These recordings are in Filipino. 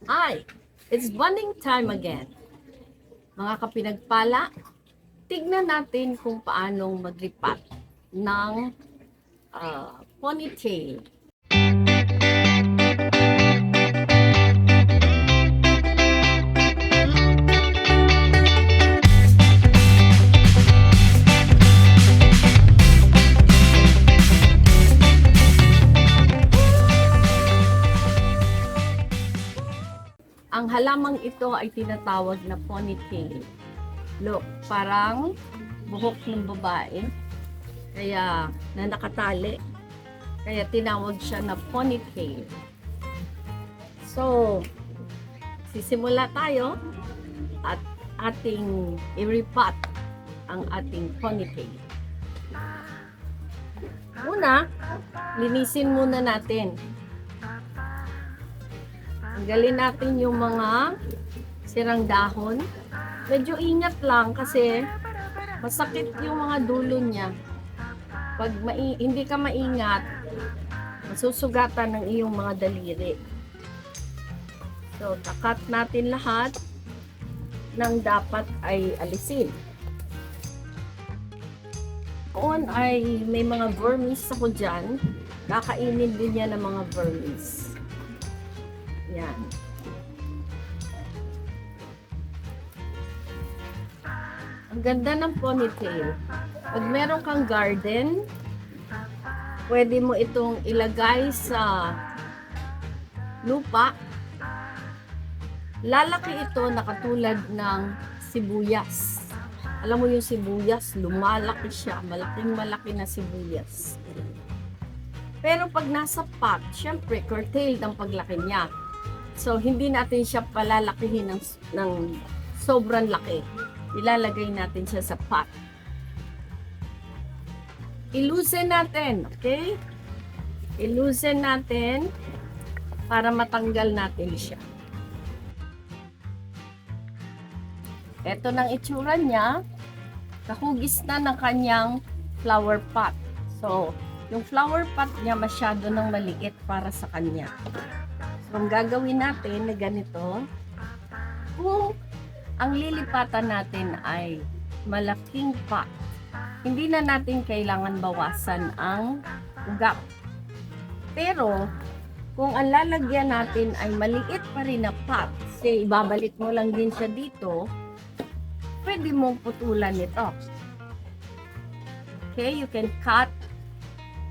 Hi! It's bonding time again. Mga kapinagpala, tignan natin kung paano maglipat ng ponytail. Ang halamang ito ay tinatawag na ponytail. Look, parang buhok ng babae. Kaya na nakatali. Kaya tinawag siya na ponytail. So, sisimula tayo at ating i-repot ang ating ponytail. Una, linisin muna natin. Tanggalin natin yung mga sirang dahon. Medyo ingat lang kasi masakit yung mga dulo niya. Pag hindi ka maingat, masusugatan ng iyong mga daliri. So, takat natin lahat ng dapat ay alisin. Noon ay may mga vermis ako dyan. Kakainin din niya ng mga vermis. Yan. Ang ganda ng ponytail. Pag meron kang garden, pwede mo itong ilagay sa lupa. Lalaki ito na katulad ng sibuyas. Alam mo yung sibuyas, lumalaki siya. Malaking-malaki na sibuyas. Pero pag nasa pot, syempre, curtailed ang paglaki niya. So, hindi natin siya palalakihin ng sobrang laki. Ilalagay natin siya sa pot. I-loosen natin, okay? I-loosen natin para matanggal natin siya. Ito ng itsura niya. Kahugis na ng kanyang flower pot. So, yung flower pot niya masyado nang maliit para sa kanya. So, ang gagawin natin na ganito, kung ang lilipatan natin ay malaking pot, hindi na natin kailangan bawasan ang ugat. Pero, kung ang lalagyan natin ay maliit pa rin na pot, kasi ibabalik mo lang din siya dito, pwede mong putulan ito. Okay, you can cut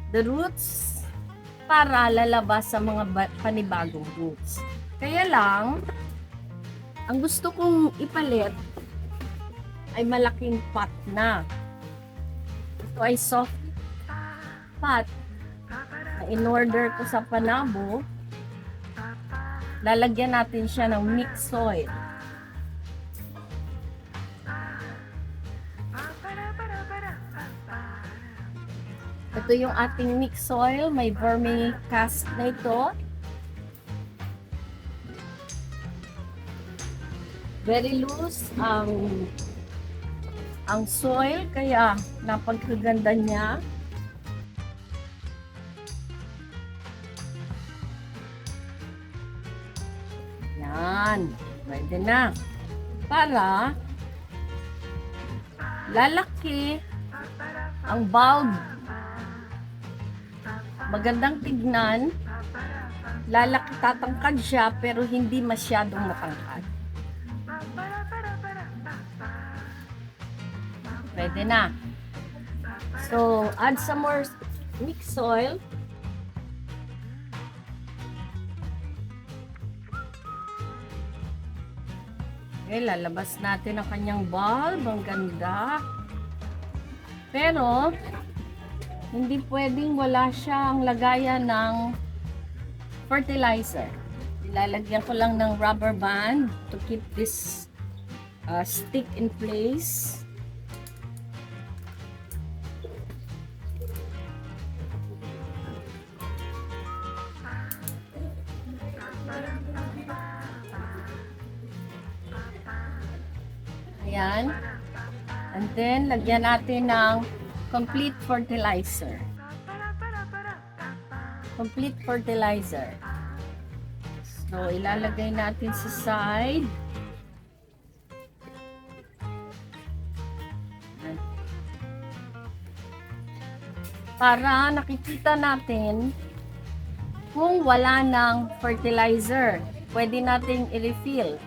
the roots para lalabas sa mga panibagong roots. Kaya lang, ang gusto kong ipalit ay malaking pot na. Ito ay soft pot. In-order ko sa Panabo, lalagyan natin siya ng mixed soil. Ito yung ating mixed soil. May vermicast na ito. Very loose ang soil, kaya napagkaganda niya. Yan. Pwede na. Para lalaki ang bulb. Magandang tignan. Lalaki, tatangkad siya pero hindi masyadong matangkad. Pwede na. So, add some more mixed soil. Okay, lalabas natin ang kanyang bulb. Ang ganda. Pero, hindi pwedeng wala siyang lagayan ng fertilizer. Ilalagyan ko lang ng rubber band to keep this stick in place. Ayan. And then, lagyan natin ng complete fertilizer. Complete fertilizer. So, ilalagay natin sa side. Para nakikita natin kung wala ng fertilizer. Pwede nating i-refill.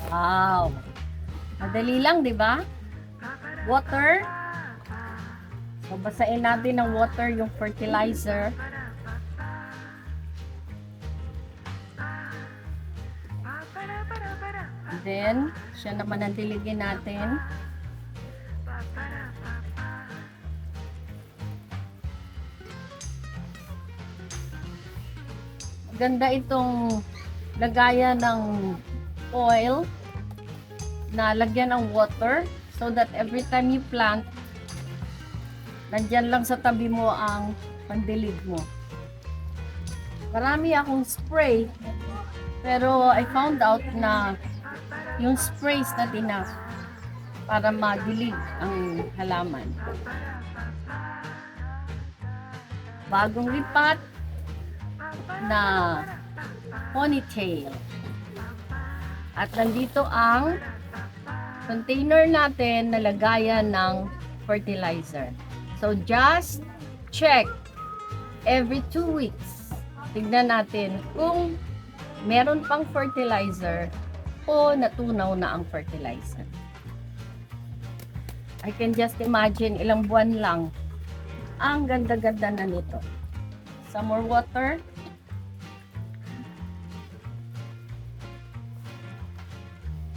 Wow! Madali lang, di ba? Water. So, basain natin ng water yung fertilizer. And then, siya naman ang diligin natin. Ganda itong lagayan ng oil na lagyan ng water so that every time you plant, nandyan lang sa tabi mo ang pandilig mo. Marami akong spray, pero I found out na yung sprays na enough para madilig ang halaman. Bagong lipat na ponytail. At nandito ang container natin na lagayan ng fertilizer. So just check every 2 weeks. Tignan natin kung meron pang fertilizer o natunaw na ang fertilizer. I can just imagine ilang buwan lang. Ang ganda-ganda na nito. Some more water.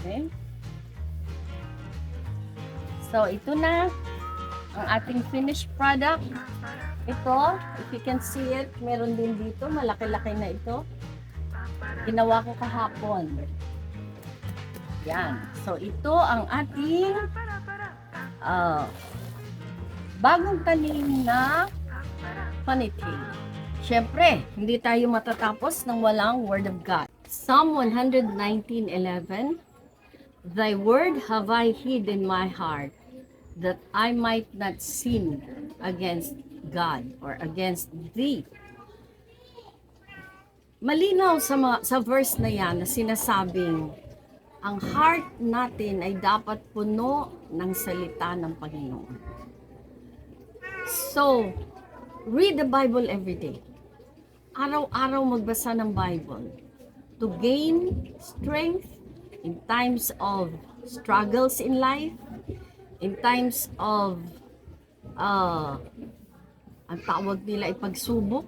Okay. So, ito na ang ating finished product. Ito, if you can see it, meron din dito, malaki-laki na ito. Ginawa ko kahapon. Yan. So, ito ang ating bagong tanim na ponytail. Siyempre, hindi tayo matatapos ng walang Word of God. Psalm 119:11, Thy word have I hid in my heart, that I might not sin against God or against Thee. Malinaw sa verse na yan na sinasabing, ang heart natin ay dapat puno ng salita ng Panginoon. So, read the Bible every day. Araw-araw magbasa ng Bible to gain strength in times of struggles in life, in times of ang tawag nila ay pagsubok,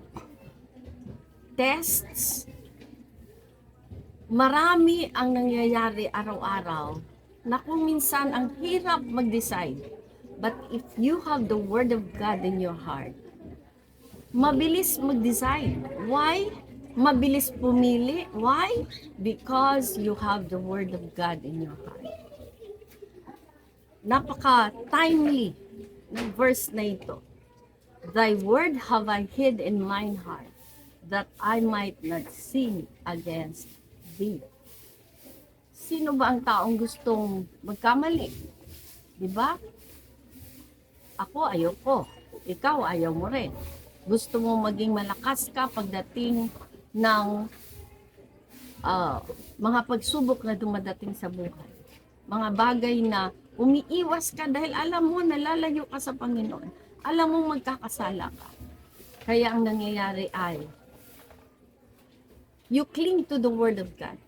tests. Marami ang nangyayari araw-araw na kung minsan ang hirap mag-decide. But if you have the Word of God in your heart, mabilis mag-decide. Why? Mabilis pumili. Why? Because you have the Word of God in your heart. Napaka-timely ng verse na ito. Thy word have I hid in mine heart, that I might not sin against Thee. Sino ba ang taong gustong magkamali? Diba? Ako, ayoko. Ikaw, ayaw mo rin. Gusto mo maging malakas ka pagdating ng mga pagsubok na dumadating sa buhay. Mga bagay na umiiwas ka dahil alam mo nalalayo ka sa Panginoon. Alam mo magkakasala ka. Kaya ang nangyayari ay you cling to the Word of God.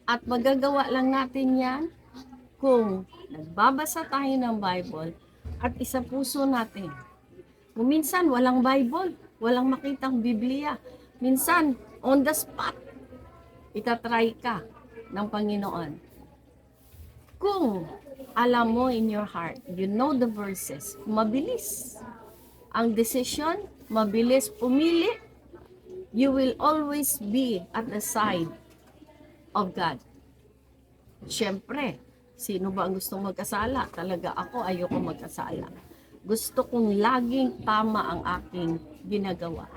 At magagawa lang natin yan kung nagbabasa tayo ng Bible at isa puso natin. Kung minsan walang Bible, walang makitang Biblia. Minsan, on the spot, itatry ka ng Panginoon. Kung alam mo in your heart, you know the verses, mabilis ang decision, mabilis pumili, you will always be at the side of God. Siyempre, sino ba ang gustong magkasala? Talaga ako, ayoko magkasala. Gusto kong laging tama ang aking ginagawa.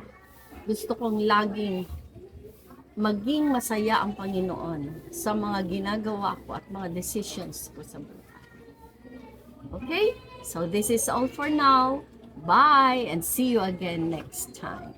Gusto kong laging maging masaya ang Panginoon sa mga ginagawa ko at mga decisions ko sa buhay. Okay? So this is all for now. Bye and see you again next time.